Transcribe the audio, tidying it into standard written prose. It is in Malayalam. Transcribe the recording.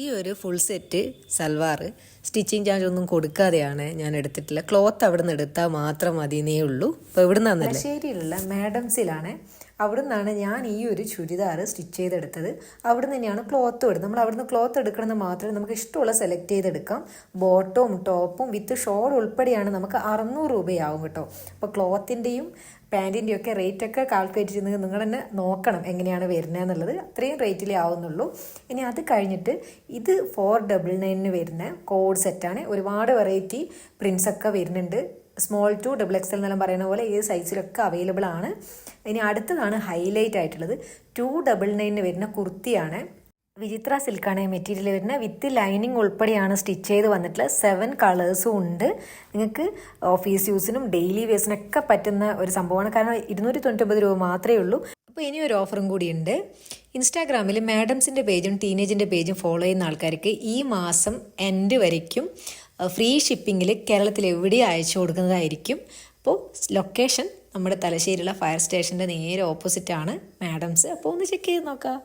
ഈ ഒരു full set salwar stitching charge ഒന്നും കൊടുക്കാതെയാണ് ഞാൻ എടുത്തിട്ടില്ല. ക്ലോത്ത് അവിടെ നിന്ന് എടുത്താൽ മാത്രം മതിയേ ഉള്ളൂ. അപ്പോൾ ഇവിടെ നിന്നല്ലേ തലശ്ശേരിയിലുള്ള മാഡംസിലാണ്. അവിടെ നിന്നാണ് ഞാൻ ഈ ഒരു ചുരിദാർ സ്റ്റിച്ച് ചെയ്തെടുത്തത്. അവിടെ നിന്ന് തന്നെയാണ് ക്ലോത്ത് എടുത്തത്. നമ്മൾ അവിടെ നിന്ന് ക്ലോത്ത് എടുക്കണമെന്ന് മാത്രമേ നമുക്ക് ഇഷ്ടമുള്ള സെലക്ട് ചെയ്തെടുക്കാം. ബോട്ടവും ടോപ്പും വിത്ത് ഷോൾ ഉൾപ്പെടെയാണ് നമുക്ക് 600 രൂപയാവും കേട്ടോ. അപ്പോൾ ക്ലോത്തിൻ്റെയും പാൻറ്റിൻ്റെയും ഒക്കെ റേറ്റൊക്കെ കാൽക്കുലേറ്റ് ചെയ്യുന്നത് നിങ്ങൾ തന്നെ നോക്കണം എങ്ങനെയാണ് വരുന്നത് എന്നുള്ളത്. അത്രയും റേറ്റിലേ ആവുന്നുള്ളൂ. ഇനി അത് കഴിഞ്ഞിട്ട് ഇത് 499 വരുന്ന കോഡ് സെറ്റാണ്. ഒരുപാട് വെറൈറ്റി പ്രിൻസൊക്കെ വരുന്നുണ്ട്. സ്മോൾ ടു XXL എന്നെല്ലാം പറയുന്ന പോലെ ഏത് സൈസിലൊക്കെ അവൈലബിൾ ആണ്. ഇനി അടുത്തതാണ് ഹൈലൈറ്റ് ആയിട്ടുള്ളത്. 299 വരുന്ന കുർത്തിയാണ്. വിചിത്ര സിൽക്കാണ് മെറ്റീരിയൽ വരുന്നത്. വിത്ത് ലൈനിങ് ഉൾപ്പെടെയാണ് സ്റ്റിച്ച് ചെയ്ത് വന്നിട്ടുള്ളത്. 7 കളേഴ്സും ഉണ്ട്. നിങ്ങൾക്ക് ഓഫീസ് യൂസിനും ഡെയിലി വേഴ്സിനൊക്കെ പറ്റുന്ന ഒരു സംഭവമാണ്. കാരണം 299 രൂപ മാത്രമേ ഉള്ളൂ. അപ്പോൾ ഇനി ഒരു ഓഫറും കൂടിയുണ്ട്. ഇൻസ്റ്റാഗ്രാമിൽ മാഡംസിൻ്റെ പേജും ടീനേജിൻ്റെ പേജും ഫോളോ ചെയ്യുന്ന ആൾക്കാർക്ക് ഈ മാസം എൻഡ് വരയ്ക്കും ഫ്രീ ഷിപ്പിങ്ങിൽ കേരളത്തിൽ എവിടെയും അയച്ചു കൊടുക്കുന്നതായിരിക്കും. അപ്പോൾ ലൊക്കേഷൻ നമ്മുടെ തലശ്ശേരിയിലുള്ള ഫയർ സ്റ്റേഷൻ്റെ നേരെ ഓപ്പോസിറ്റാണ് മാഡംസ്. അപ്പോൾ ഒന്ന് ചെക്ക് ചെയ്ത് നോക്കാം.